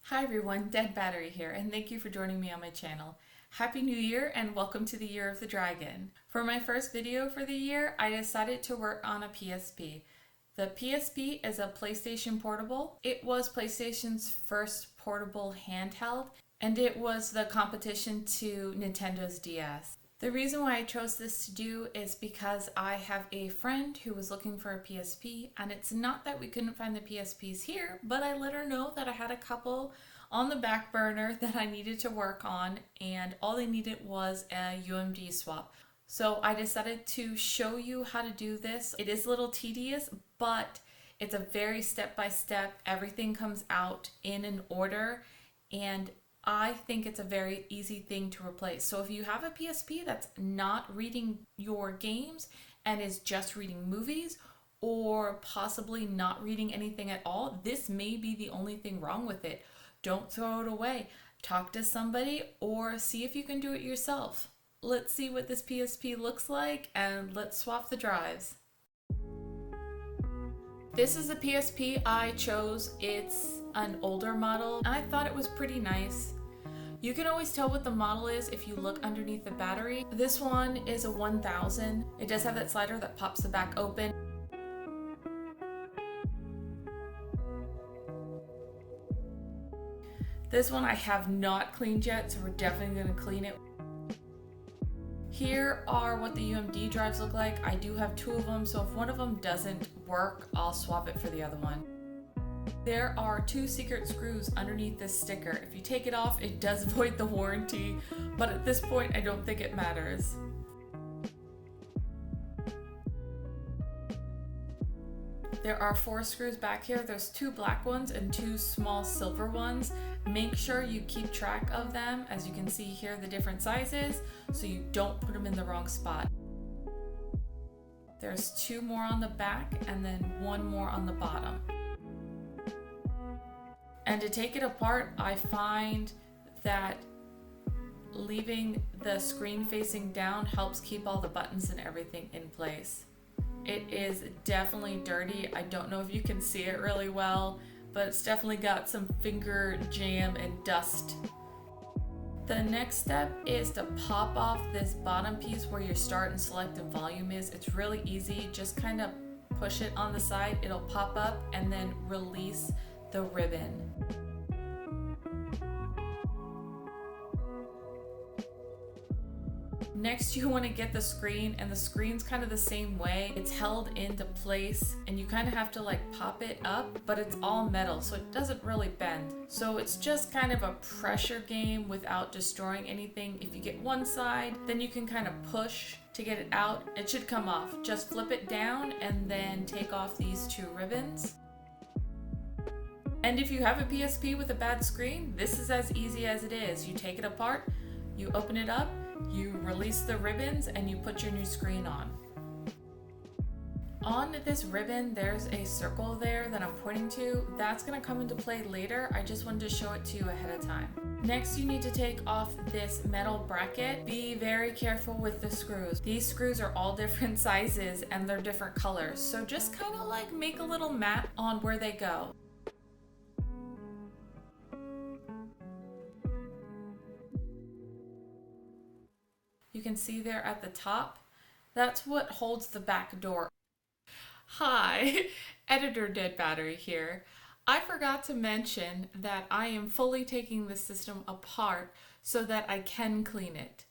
Hi everyone, Dead Battery here, and thank you for joining me on my channel. Happy New Year and welcome to the Year of the Dragon. For my first video for the year, I decided to work on a PSP. The PSP is a PlayStation Portable. It was PlayStation's first portable handheld, and it was the competition to Nintendo's DS. The reason why I chose this to do is because I have a friend who was looking for a PSP, and it's not that we couldn't find the PSPs here, but I let her know that I had a couple on the back burner that I needed to work on, and all they needed was a UMD swap. So I decided to show you how to do this. It is a little tedious, but it's a very step-by-step. Everything comes out in an order, and I think it's a very easy thing to replace. So if you have a PSP that's not reading your games and is just reading movies, or possibly not reading anything at all, this may be the only thing wrong with it. Don't throw it away. Talk to somebody or see if you can do it yourself. Let's see what this PSP looks like and let's swap the drives. This is the PSP I chose. It's an older model, and I thought it was pretty nice. You can always tell what the model is if you look underneath the battery. This one is a 1000. It does have that slider that pops the back open. This one I have not cleaned yet, so we're definitely going to clean it. Here are what the UMD drives look like. I do have two of them, so if one of them doesn't work, I'll swap it for the other one. There are two secret screws underneath this sticker. If you take it off, it does void the warranty, but at this point, I don't think it matters. There are 4 screws back here. There's 2 black ones and 2 small silver ones. Make sure you keep track of them. As you can see here, the different sizes, so you don't put them in the wrong spot. There's 2 more on the back and then 1 more on the bottom. And to take it apart, I find that leaving the screen facing down helps keep all the buttons and everything in place. It is definitely dirty. I don't know if you can see it really well, but it's definitely got some finger jam and dust. The next step is to pop off this bottom piece where your start and select and volume is. It's really easy. Just kind of push it on the side. It'll pop up and then release the ribbon. Next, you want to get the screen, and the screen's kind of the same way. It's held into place and you kind of have to like pop it up, but it's all metal, so it doesn't really bend. So it's just kind of a pressure game without destroying anything. If you get one side, then you can kind of push to get it out. It should come off. Just flip it down and then take off these 2 ribbons. And if you have a PSP with a bad screen, this is as easy as it is. You take it apart, you open it up, you release the ribbons, and you put your new screen on. On this ribbon, there's a circle there that I'm pointing to. That's going to come into play later. I just wanted to show it to you ahead of time. Next, you need to take off this metal bracket. Be very careful with the screws. These screws are all different sizes and they're different colors. So just kind of like make a little map on where they go. You can see there at the top, that's what holds the back door. Hi, Editor Dead Battery here. I forgot to mention that I am fully taking the system apart so that I can clean it.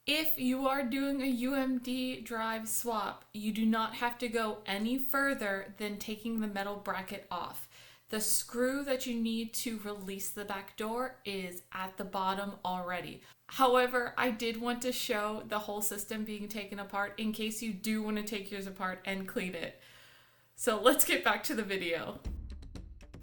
If you are doing a UMD drive swap, you do not have to go any further than taking the metal bracket off. The screw that you need to release the back door is at the bottom already. However, I did want to show the whole system being taken apart in case you do want to take yours apart and clean it. So let's get back to the video.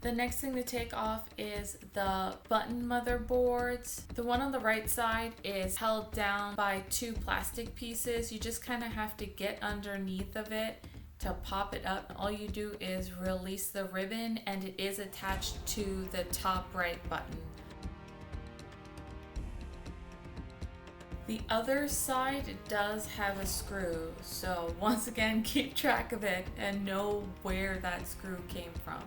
The next thing to take off is the button motherboards. The one on the right side is held down by 2 plastic pieces. You just kind of have to get underneath of it to pop it up. All you do is release the ribbon, and it is attached to the top right button. The other side does have a screw, so once again, keep track of it and know where that screw came from.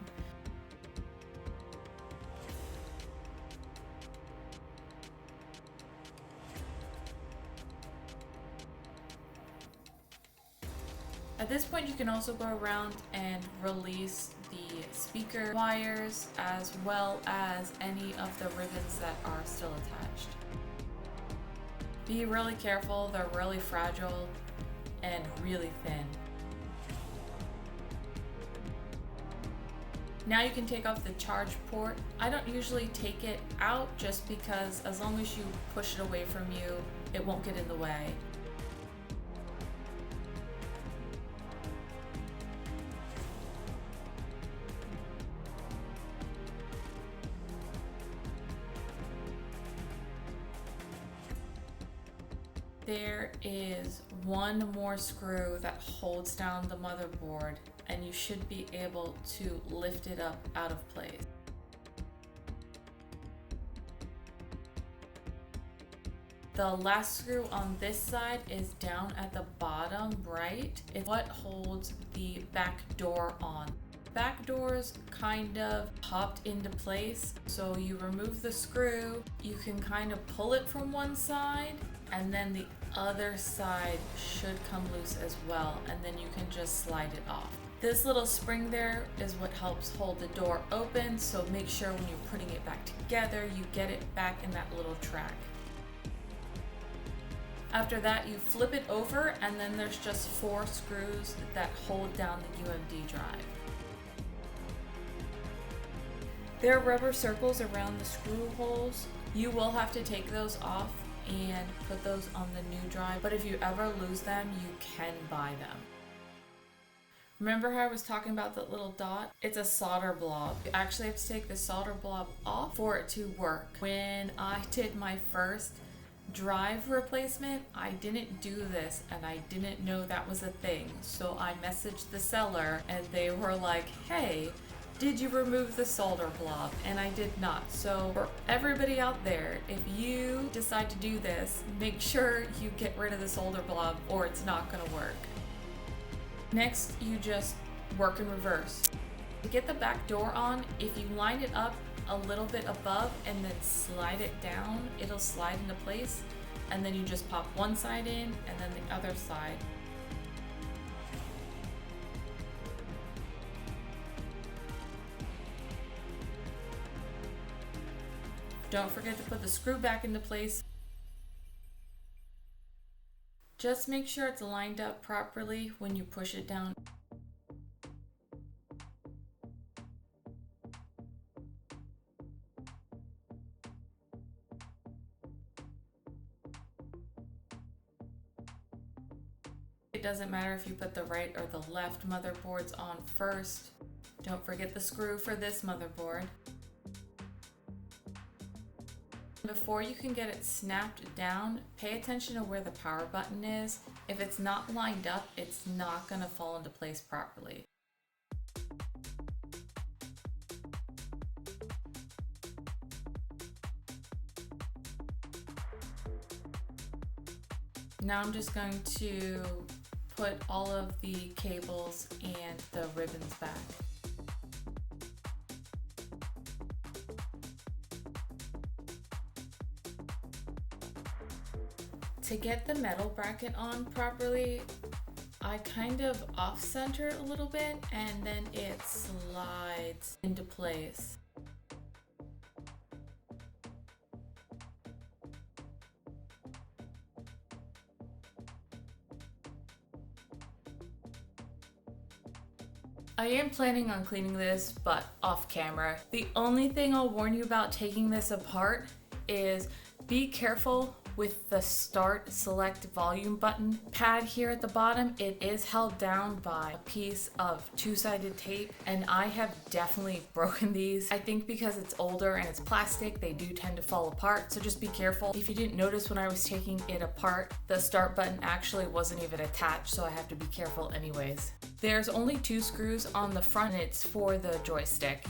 At this point, you can also go around and release the speaker wires as well as any of the ribbons that are still attached. Be really careful, they're really fragile and really thin. Now you can take off the charge port. I don't usually take it out just because as long as you push it away from you, it won't get in the way. There is one more screw that holds down the motherboard, and you should be able to lift it up out of place. The last screw on this side is down at the bottom right. It's what holds the back door on. Back doors kind of popped into place, so you remove the screw, you can kind of pull it from one side, and then the other side should come loose as well, and then you can just slide it off. This little spring there is what helps hold the door open, so make sure when you're putting it back together, you get it back in that little track. After that, you flip it over, and then there's just 4 screws that hold down the UMD drive. There are rubber circles around the screw holes. You will have to take those off and put those on the new drive, but if you ever lose them, you can buy them. Remember how I was talking about that little dot? It's a solder blob. You actually have to take the solder blob off for it to work. When I did my first drive replacement, I didn't do this and I didn't know that was a thing. So I messaged the seller and they were like, hey, did you remove the solder blob? And I did not. So for everybody out there, if you decide to do this, make sure you get rid of the solder blob or it's not gonna work. Next, you just work in reverse. To get the back door on, if you line it up a little bit above and then slide it down, it'll slide into place, and then you just pop one side in and then the other side. Don't forget to put the screw back into place. Just make sure it's lined up properly when you push it down. It doesn't matter if you put the right or the left motherboards on first. Don't forget the screw for this motherboard. Before you can get it snapped down, pay attention to where the power button is. If it's not lined up, it's not going to fall into place properly. Now I'm just going to put all of the cables and the ribbons back. To get the metal bracket on properly, I kind of off-center it a little bit and then it slides into place. I am planning on cleaning this, but off camera. The only thing I'll warn you about taking this apart is be careful with the start select volume button pad here at the bottom. It is held down by a piece of two-sided tape, and I have definitely broken these. I think because it's older and it's plastic, they do tend to fall apart, so just be careful. If you didn't notice when I was taking it apart, the start button actually wasn't even attached, so I have to be careful anyways. There's only 2 screws on the front, and it's for the joystick.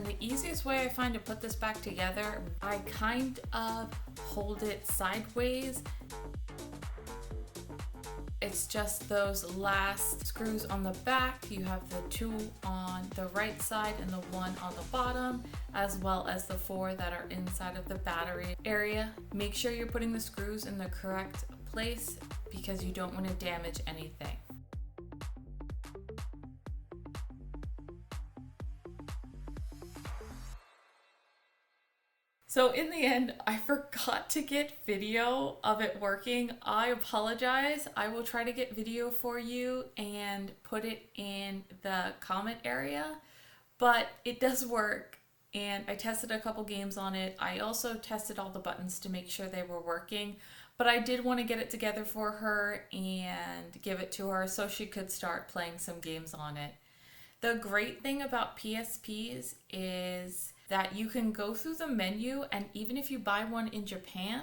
And the easiest way I find to put this back together, I kind of hold it sideways. It's just those last screws on the back. You have the 2 on the right side and the 1 on the bottom, as well as the 4 that are inside of the battery area. Make sure you're putting the screws in the correct place because you don't want to damage anything. So in the end, I forgot to get video of it working. I apologize. I will try to get video for you and put it in the comment area, but it does work. And I tested a couple games on it. I also tested all the buttons to make sure they were working, but I did want to get it together for her and give it to her so she could start playing some games on it. The great thing about PSPs is that you can go through the menu, and even if you buy one in Japan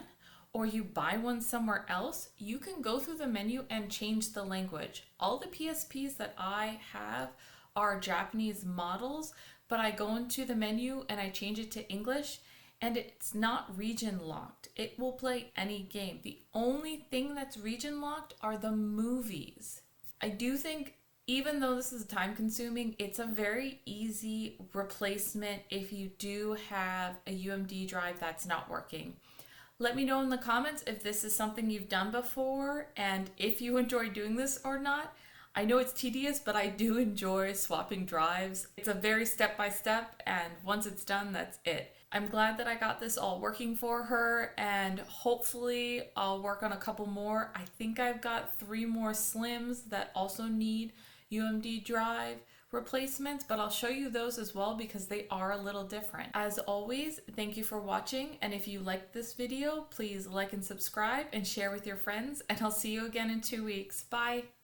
or you buy one somewhere else, you can go through the menu and change the language. All the PSPs that I have are Japanese models, but I go into the menu and I change it to English, and it's not region locked. It will play any game. The only thing that's region locked are the movies. I do think, even though this is time consuming, it's a very easy replacement if you do have a UMD drive that's not working. Let me know in the comments if this is something you've done before and if you enjoy doing this or not. I know it's tedious, but I do enjoy swapping drives. It's a very step-by-step, and once it's done, that's it. I'm glad that I got this all working for her, and hopefully I'll work on a couple more. I think I've got 3 more Slims that also need UMD drive replacements, but I'll show you those as well because they are a little different. As always, thank you for watching, and if you liked this video, please like and subscribe and share with your friends, and I'll see you again in 2 weeks. Bye!